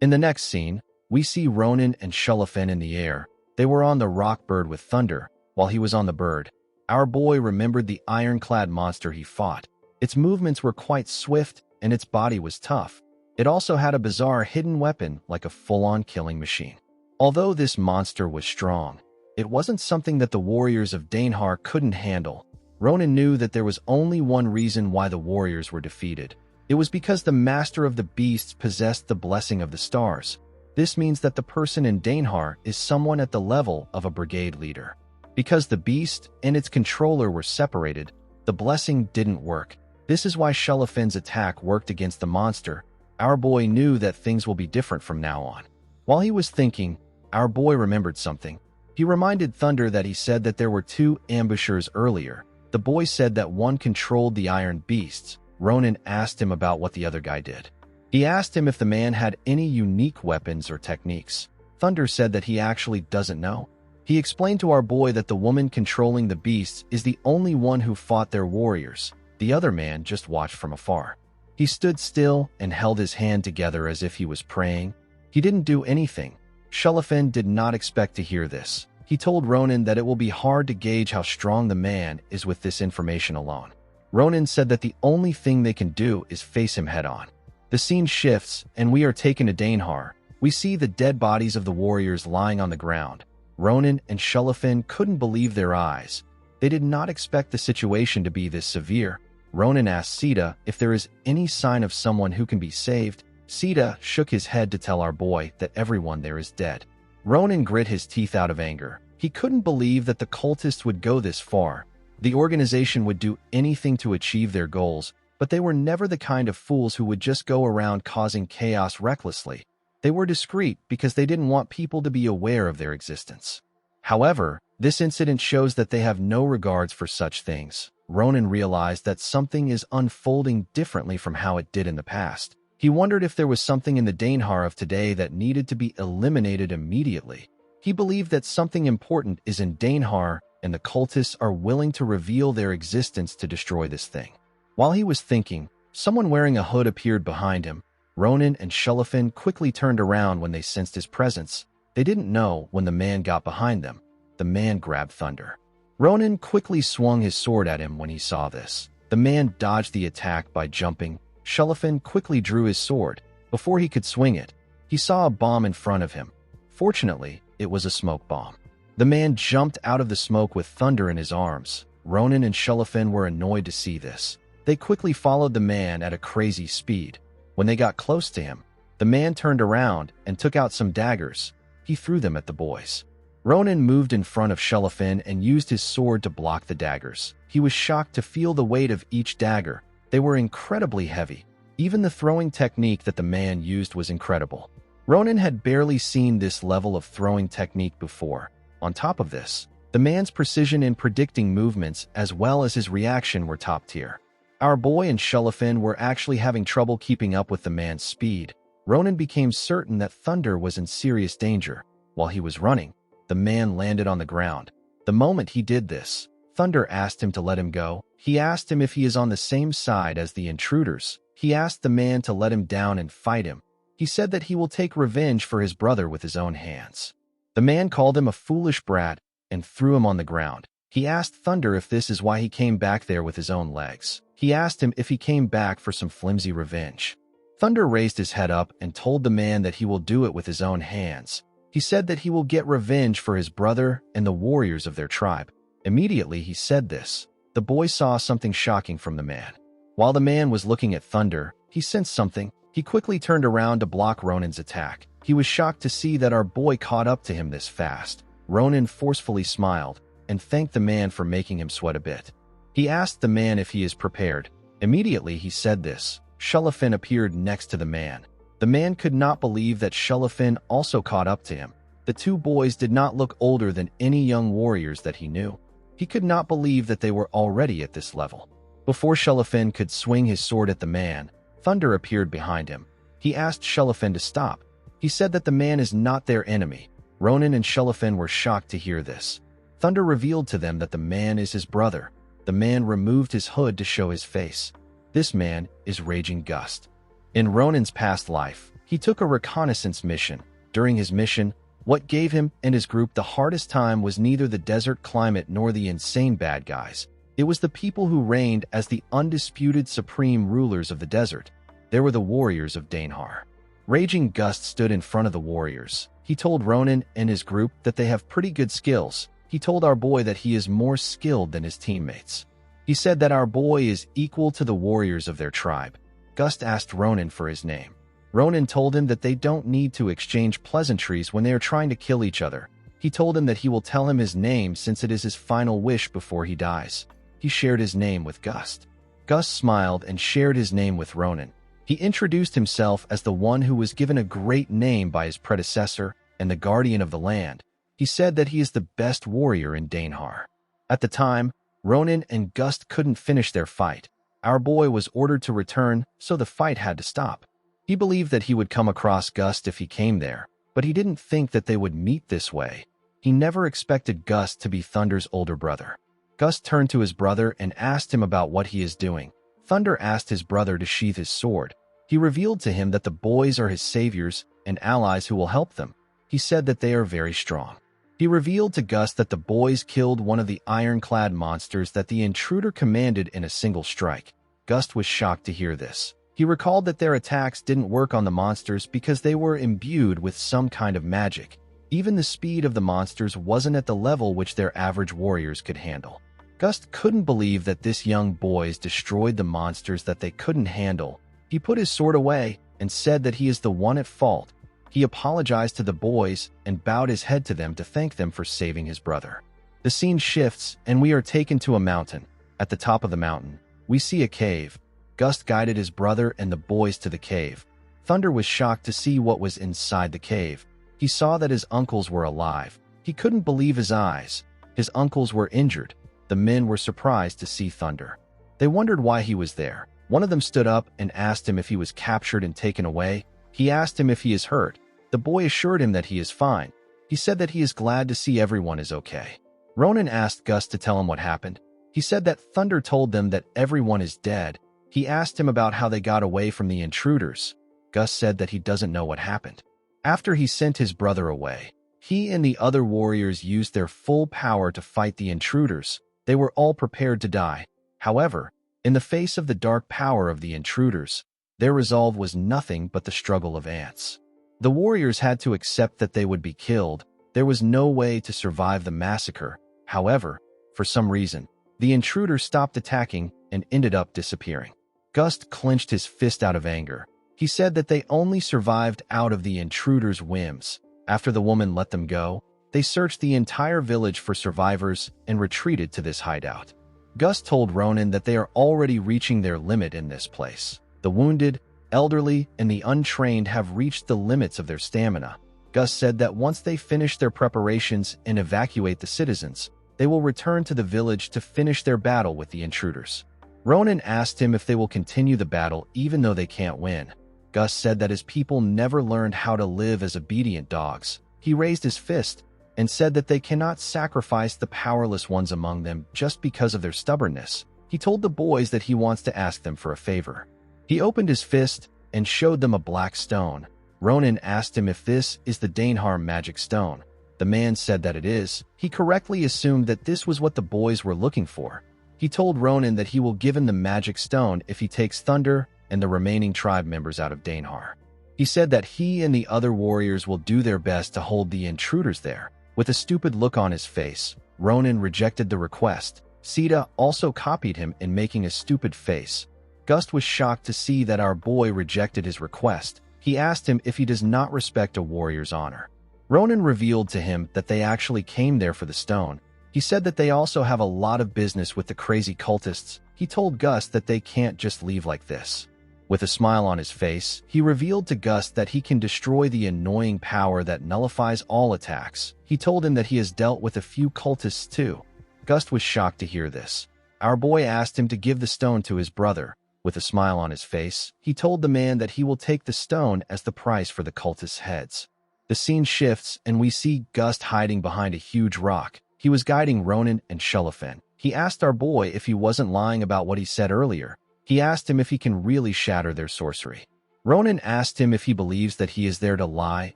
In the next scene, we see Ronan and Shellifen in the air. They were on the rock bird with Thunder, while he was on the bird. Our boy remembered the ironclad monster he fought. Its movements were quite swift, and its body was tough. It also had a bizarre hidden weapon like a full-on killing machine. Although this monster was strong, it wasn't something that the warriors of Dainhar couldn't handle. Ronan knew that there was only one reason why the warriors were defeated. It was because the master of the beasts possessed the blessing of the stars. This means that the person in Dainhar is someone at the level of a brigade leader. Because the beast and its controller were separated, the blessing didn't work. This is why Shellifen's attack worked against the monster. Our boy knew that things will be different from now on. While he was thinking, our boy remembered something. He reminded Thunder that he said that there were 2 ambushers earlier. The boy said that one controlled the iron beasts. Ronan asked him about what the other guy did. He asked him if the man had any unique weapons or techniques. Thunder said that he actually doesn't know. He explained to our boy that the woman controlling the beasts is the only one who fought their warriors. The other man just watched from afar. He stood still and held his hand together as if he was praying. He didn't do anything. Shellifen did not expect to hear this. He told Ronan that it will be hard to gauge how strong the man is with this information alone. Ronan said that the only thing they can do is face him head-on. The scene shifts, and we are taken to Dainhar. We see the dead bodies of the warriors lying on the ground. Ronan and Shellifen couldn't believe their eyes. They did not expect the situation to be this severe. Ronan asked Sita if there is any sign of someone who can be saved. Sita shook his head to tell our boy that everyone there is dead. Ronan grit his teeth out of anger. He couldn't believe that the cultists would go this far. The organization would do anything to achieve their goals, but they were never the kind of fools who would just go around causing chaos recklessly. They were discreet because they didn't want people to be aware of their existence. However, this incident shows that they have no regards for such things. Ronan realized that something is unfolding differently from how it did in the past. He wondered if there was something in the Dainhar of today that needed to be eliminated immediately. He believed that something important is in Dainhar, and the cultists are willing to reveal their existence to destroy this thing. While he was thinking, someone wearing a hood appeared behind him. Ronan and Shellifen quickly turned around when they sensed his presence. They didn't know when the man got behind them. The man grabbed Thunder. Ronan quickly swung his sword at him when he saw this. The man dodged the attack by jumping. Shellifen quickly drew his sword. Before he could swing it, he saw a bomb in front of him. Fortunately, it was a smoke bomb. The man jumped out of the smoke with Thunder in his arms. Ronan and Shellifen were annoyed to see this. They quickly followed the man at a crazy speed. When they got close to him, the man turned around and took out some daggers. He threw them at the boys. Ronan moved in front of Shellifen and used his sword to block the daggers. He was shocked to feel the weight of each dagger. They were incredibly heavy. Even the throwing technique that the man used was incredible. Ronan had barely seen this level of throwing technique before. On top of this, the man's precision in predicting movements as well as his reaction were top tier. Our boy and Shellifen were actually having trouble keeping up with the man's speed. Ronan became certain that Thunder was in serious danger. While he was running, the man landed on the ground. The moment he did this, Thunder asked him to let him go. He asked him if he is on the same side as the intruders. He asked the man to let him down and fight him. He said that he will take revenge for his brother with his own hands. The man called him a foolish brat and threw him on the ground. He asked Thunder if this is why he came back there with his own legs. He asked him if he came back for some flimsy revenge. Thunder raised his head up and told the man that he will do it with his own hands. He said that he will get revenge for his brother and the warriors of their tribe. Immediately he said this, the boy saw something shocking from the man. While the man was looking at Thunder, he sensed something. He quickly turned around to block Ronan's attack. He was shocked to see that our boy caught up to him this fast. Ronan forcefully smiled and thanked the man for making him sweat a bit. He asked the man if he is prepared. Immediately he said this. Shellifen appeared next to the man. The man could not believe that Shellifen also caught up to him. The two boys did not look older than any young warriors that he knew. He could not believe that they were already at this level. Before Shellifen could swing his sword at the man, Thunder appeared behind him. He asked Shellifen to stop. He said that the man is not their enemy. Ronan and Shellifen were shocked to hear this. Thunder revealed to them that the man is his brother. The man removed his hood to show his face. This man is Raging Gust. In Ronan's past life, He took a reconnaissance mission. During his mission, what gave him and his group the hardest time was neither the desert climate nor the insane bad guys. It was the people who reigned as the undisputed supreme rulers of the desert. They were the warriors of Danehar. Raging Gust stood in front of the warriors. He told Ronan and his group that they have pretty good skills. He told our boy that he is more skilled than his teammates. He said that our boy is equal to the warriors of their tribe. Gust asked Ronan for his name. Ronan told him that they don't need to exchange pleasantries when they are trying to kill each other. He told him that he will tell him his name since it is his final wish before he dies. He shared his name with Gust. Gust smiled and shared his name with Ronan. He introduced himself as the one who was given a great name by his predecessor and the guardian of the land. He said that he is the best warrior in Danehar. At the time, Ronan and Gust couldn't finish their fight. Our boy was ordered to return, so the fight had to stop. He believed that he would come across Gust if he came there, but he didn't think that they would meet this way. He never expected Gust to be Thunder's older brother. Gust turned to his brother and asked him about what he is doing. Thunder asked his brother to sheath his sword. He revealed to him that the boys are his saviors and allies who will help them. He said that they are very strong. He revealed to Gust that the boys killed one of the ironclad monsters that the intruder commanded in a single strike. Gust was shocked to hear this. He recalled that their attacks didn't work on the monsters because they were imbued with some kind of magic. Even the speed of the monsters wasn't at the level which their average warriors could handle. Gust couldn't believe that this young boys destroyed the monsters that they couldn't handle. He put his sword away and said that he is the one at fault. He apologized to the boys and bowed his head to them to thank them for saving his brother. The scene shifts and we are taken to a mountain. At the top of the mountain, we see a cave. Gust guided his brother and the boys to the cave. Thunder was shocked to see what was inside the cave. He saw that his uncles were alive. He couldn't believe his eyes. His uncles were injured. The men were surprised to see Thunder. They wondered why he was there. One of them stood up and asked him if he was captured and taken away. He asked him if he is hurt. The boy assured him that he is fine. He said that he is glad to see everyone is okay. Ronan asked Gust to tell him what happened. He said that Thunder told them that everyone is dead. He asked him about how they got away from the intruders. Gust said that he doesn't know what happened. After he sent his brother away, he and the other warriors used their full power to fight the intruders. They were all prepared to die. However, in the face of the dark power of the intruders, their resolve was nothing but the struggle of ants. The warriors had to accept that they would be killed. There was no way to survive the massacre. However, for some reason, the intruders stopped attacking and ended up disappearing. Gust clenched his fist out of anger. He said that they only survived out of the intruders' whims. After the woman let them go, they searched the entire village for survivors and retreated to this hideout. Gust told Ronan that they are already reaching their limit in this place. The wounded, elderly, and the untrained have reached the limits of their stamina. Gust said that once they finish their preparations and evacuate the citizens, they will return to the village to finish their battle with the intruders. Ronan asked him if they will continue the battle even though they can't win. Gust said that his people never learned how to live as obedient dogs. He raised his fist and said that they cannot sacrifice the powerless ones among them just because of their stubbornness. He told the boys that he wants to ask them for a favor. He opened his fist and showed them a black stone. Ronan asked him if this is the Danehar magic stone. The man said that it is. He correctly assumed that this was what the boys were looking for. He told Ronan that he will give him the magic stone if he takes Thunder and the remaining tribe members out of Danehar. He said that he and the other warriors will do their best to hold the intruders there. With a stupid look on his face, Ronan rejected the request. Sita also copied him in making a stupid face. Gust was shocked to see that our boy rejected his request. He asked him if he does not respect a warrior's honor. Ronan revealed to him that they actually came there for the stone. He said that they also have a lot of business with the crazy cultists. He told Gust that they can't just leave like this. With a smile on his face, he revealed to Gust that he can destroy the annoying power that nullifies all attacks. He told him that he has dealt with a few cultists too. Gust was shocked to hear this. Our boy asked him to give the stone to his brother. With a smile on his face, he told the man that he will take the stone as the price for the cultists' heads. The scene shifts and we see Gust hiding behind a huge rock. He was guiding Ronan and Shelofin. He asked our boy if he wasn't lying about what he said earlier. He asked him if he can really shatter their sorcery. Ronan asked him if he believes that he is there to lie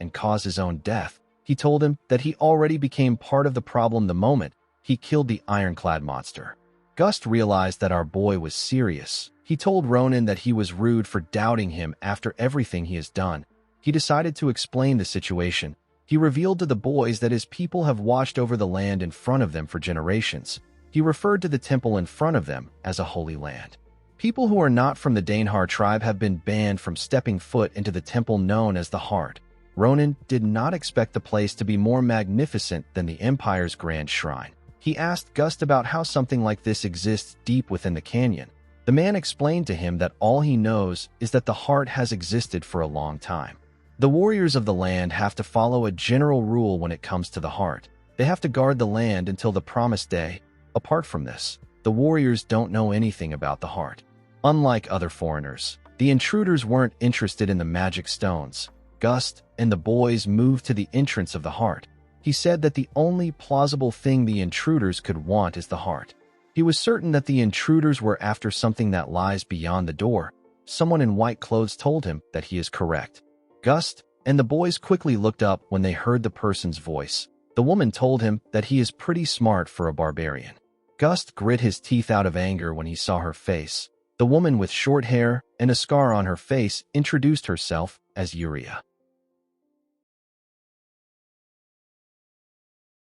and cause his own death. He told him that he already became part of the problem the moment he killed the ironclad monster. Gust realized that our boy was serious. He told Ronan that he was rude for doubting him after everything he has done. He decided to explain the situation. He revealed to the boys that his people have watched over the land in front of them for generations. He referred to the temple in front of them as a holy land. People who are not from the Danehar tribe have been banned from stepping foot into the temple known as the Heart. Ronan did not expect the place to be more magnificent than the Empire's Grand Shrine. He asked Gust about how something like this exists deep within the canyon. The man explained to him that all he knows is that the Heart has existed for a long time. The warriors of the land have to follow a general rule when it comes to the Heart. They have to guard the land until the promised day. Apart from this, the warriors don't know anything about the Heart. Unlike other foreigners, the intruders weren't interested in the magic stones. Gust and the boys moved to the entrance of the Heart. He said that the only plausible thing the intruders could want is the Heart. He was certain that the intruders were after something that lies beyond the door. Someone in white clothes told him that he is correct. Gust and the boys quickly looked up when they heard the person's voice. The woman told him that he is pretty smart for a barbarian. Gust grit his teeth out of anger when he saw her face. The woman with short hair and a scar on her face introduced herself as Yuria.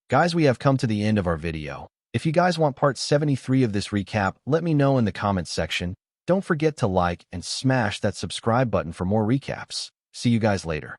Guys, we have come to the end of our video. If you guys want part 73 of this recap, let me know in the comments section. Don't forget to like and smash that subscribe button for more recaps. See you guys later.